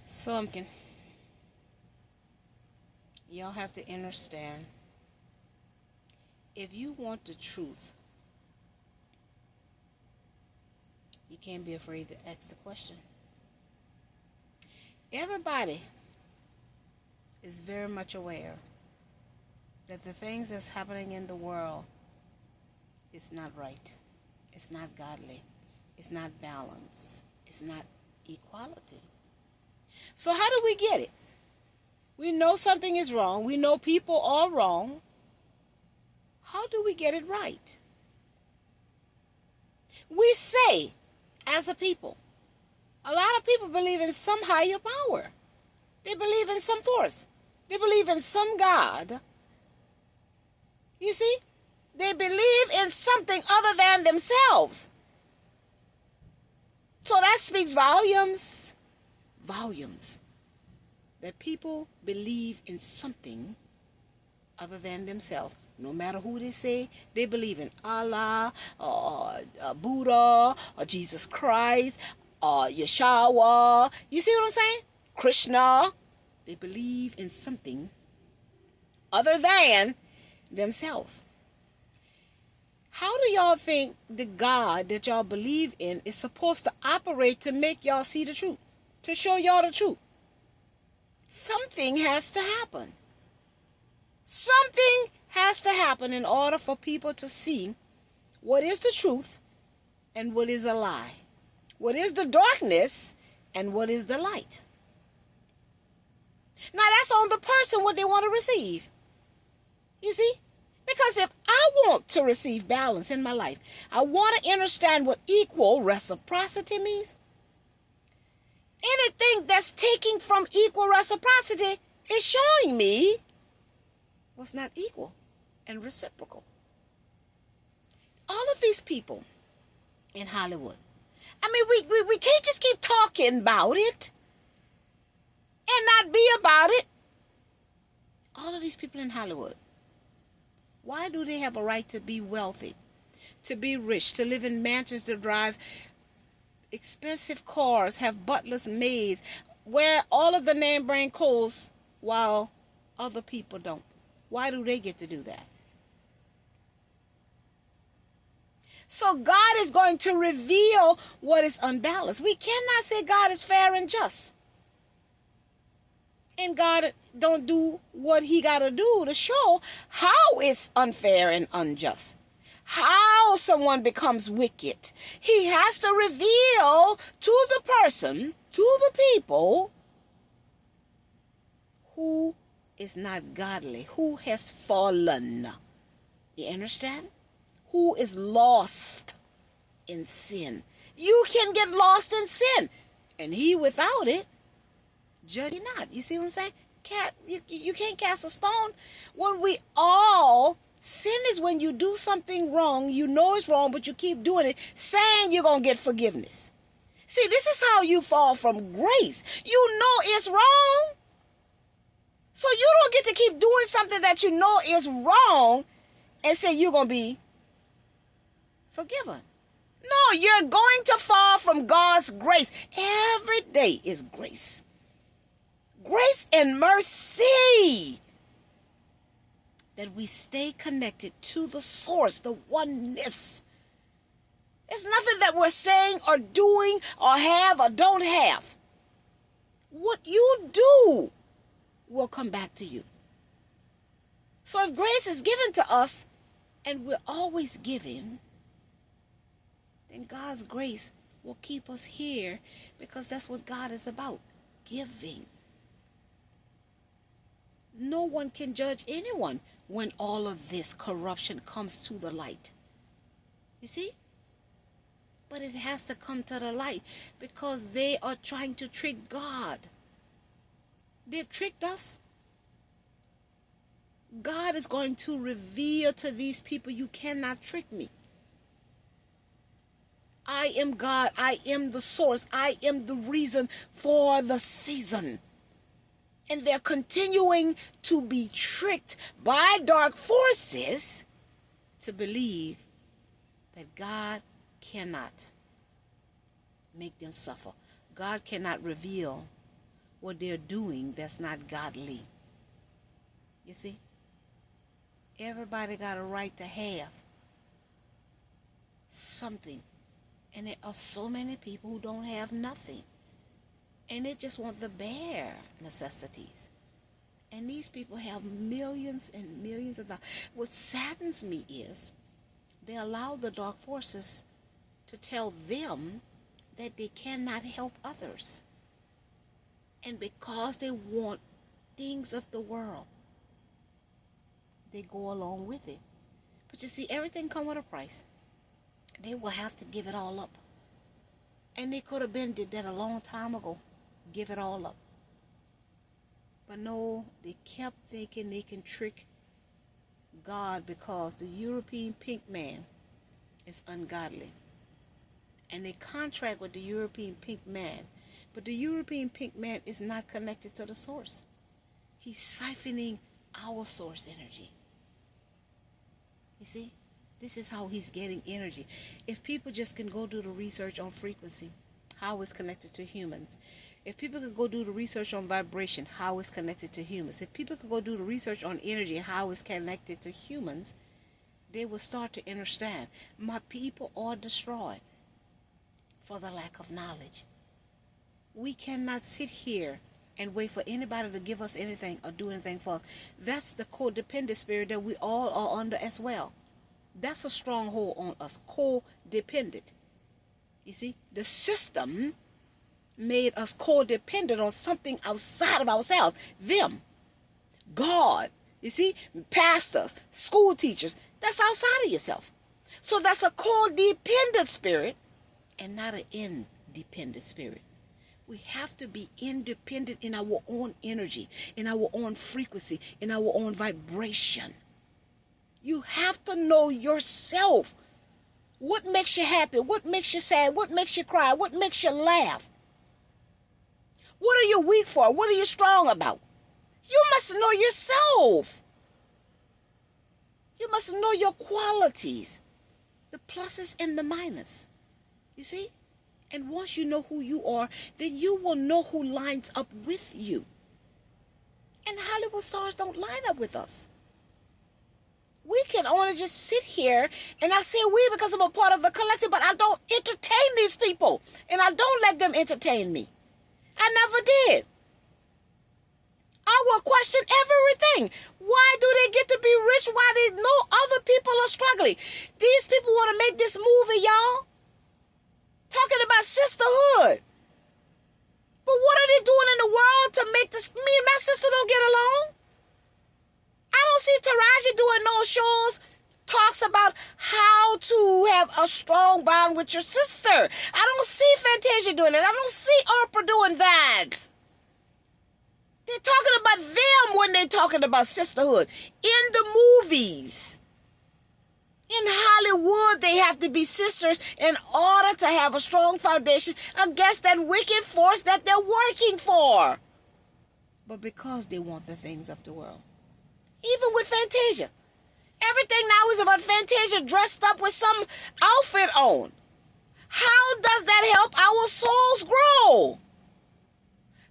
Something y'all have to understand. If you want the truth, you can't be afraid to ask the question. Everybody is very much aware that the things that's happening in the world is not right. It's not godly. It's not balance. It's not equality. So how do we get it? We know something is wrong. We know people are wrong. How do we get it right? We say, as a people, a lot of people believe in some higher power. They believe in some force. They believe in some God. You see? They believe in something other than themselves. So that speaks volumes. Volumes. That people believe in something other than themselves. No matter who they say, they believe in Allah, or Buddha, or Jesus Christ, or Yeshua. You see what I'm saying? Krishna. They believe in something other than themselves. How do y'all think the God that y'all believe in is supposed to operate to make y'all see the truth? To show y'all the truth? Something has to happen. Something has to happen in order for people to see what is the truth and what is a lie. What is the darkness and what is the light. Now that's on the person what they want to receive. You see? Because if I want to receive balance in my life, I want to understand what equal reciprocity means. Anything that's taking from equal reciprocity is showing me what's not equal and reciprocal. All of these people in Hollywood, I mean, we can't just keep talking about it and not be about it. All of these people in Hollywood, why do they have a right to be wealthy, to be rich, to live in mansions, to drive expensive cars, have butlers, maids, wear all of the name brand clothes while other people don't? Why do they get to do that? So God is going to reveal what is unbalanced. We cannot say God is fair and just, and God don't do what he got to do to show how it's unfair and unjust, how someone becomes wicked. He has to reveal to the person, to the people, who is not godly, who has fallen. You understand? Who is lost in sin. You can get lost in sin, and he without it, judge ye not. You see what I'm saying? You can't cast a stone. When we all sin is when you do something wrong, you know it's wrong, but you keep doing it, saying you're going to get forgiveness. See, this is how you fall from grace. You know it's wrong. So you don't get to keep doing something that you know is wrong and say you're going to be forgiven. No, you're going to fall from God's grace. Every day is grace. Grace and mercy. That we stay connected to the source, the oneness. It's nothing that we're saying or doing or have or don't have. What you do will come back to you. So if grace is given to us and we're always giving, then God's grace will keep us here, because that's what God is about, giving. No one can judge anyone when all of this corruption comes to the light. You see? But it has to come to the light because they are trying to trick God. They've tricked us. God is going to reveal to these people, you cannot trick me. I am God. I am the source. I am the reason for the season. And they're continuing to be tricked by dark forces to believe that God cannot make them suffer. God cannot reveal what they're doing that's not godly. You see? Everybody got a right to have something. And there are so many people who don't have nothing. And they just want the bare necessities. And these people have millions and millions of dollars. What saddens me is they allow the dark forces to tell them that they cannot help others. And because they want things of the world, they go along with it. But you see, everything comes with a price. They will have to give it all up. And they could have did that a long time ago. Give it all up. But no, they kept thinking they can trick God because the European pink man is ungodly. And they contract with the European pink man. But the European pink man is not connected to the source. He's siphoning our source energy. You see? This is how he's getting energy. If people just can go do the research on frequency, how it's connected to humans. If people could go do the research on vibration, how it's connected to humans. If people could go do the research on energy, how it's connected to humans, they will start to understand. My people are destroyed for the lack of knowledge. We cannot sit here and wait for anybody to give us anything or do anything for us. That's the codependent spirit that we all are under as well. That's a stronghold on us, codependent. You see, the system made us codependent on something outside of ourselves. Them, God, you see, pastors, school teachers, that's outside of yourself. So that's a codependent spirit and not an independent spirit. We have to be independent in our own energy, in our own frequency, in our own vibration. You have to know yourself. What makes you happy? What makes you sad? What makes you cry? What makes you laugh? What are you weak for? What are you strong about? You must know yourself. You must know your qualities, the pluses and the minuses. You see? And once you know who you are, then you will know who lines up with you. And Hollywood stars don't line up with us. We can only just sit here, and I say we because I'm a part of the collective, but I don't entertain these people, and I don't let them entertain me. I never did. I will question everything. Why do they get to be rich while they know other people are struggling? These people want to make this movie, y'all, talking about sisterhood. But what are they doing in the world to make this? Me and my sister don't get along. I don't see Taraji doing no shows talks about how to have a strong bond with your sister. I don't see Fantasia doing it. I don't see Oprah doing that. They're talking about them when they're talking about sisterhood. In the movies, in Hollywood, they have to be sisters in order to have a strong foundation against that wicked force that they're working for. But because they want the things of the world. Even with Fantasia. Everything now is about Fantasia dressed up with some outfit on. How does that help our souls grow?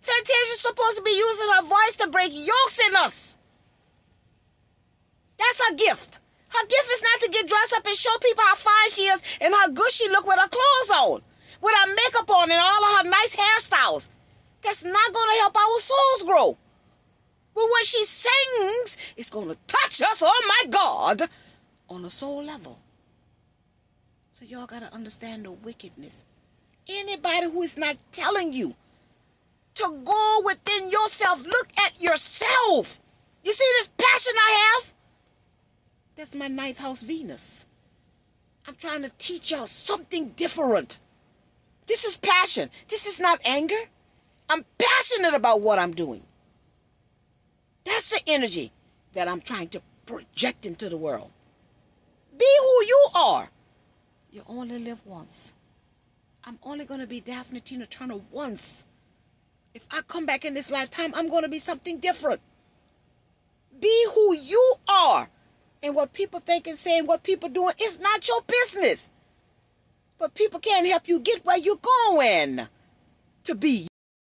Fantasia's supposed to be using her voice to break yokes in us. That's her gift. Her gift is not to get dressed up and show people how fine she is and how good she look with her clothes on, with her makeup on and all of her nice hairstyles. That's not going to help our souls grow. But when she sings, it's going to touch us, oh my God, on a soul level. So y'all got to understand the wickedness. Anybody who is not telling you to go within yourself, look at yourself. You see this passion I have? That's my ninth house Venus. I'm trying to teach y'all something different. This is passion. This is not anger. I'm passionate about what I'm doing. That's the energy that I'm trying to project into the world. Be who you are. You only live once. I'm only going to be Daphne Tina Turner once. If I come back in this lifetime, I'm going to be something different. Be who you are. And what people think and saying, what people doing, is not your business. But people can't help you get where you're going to be.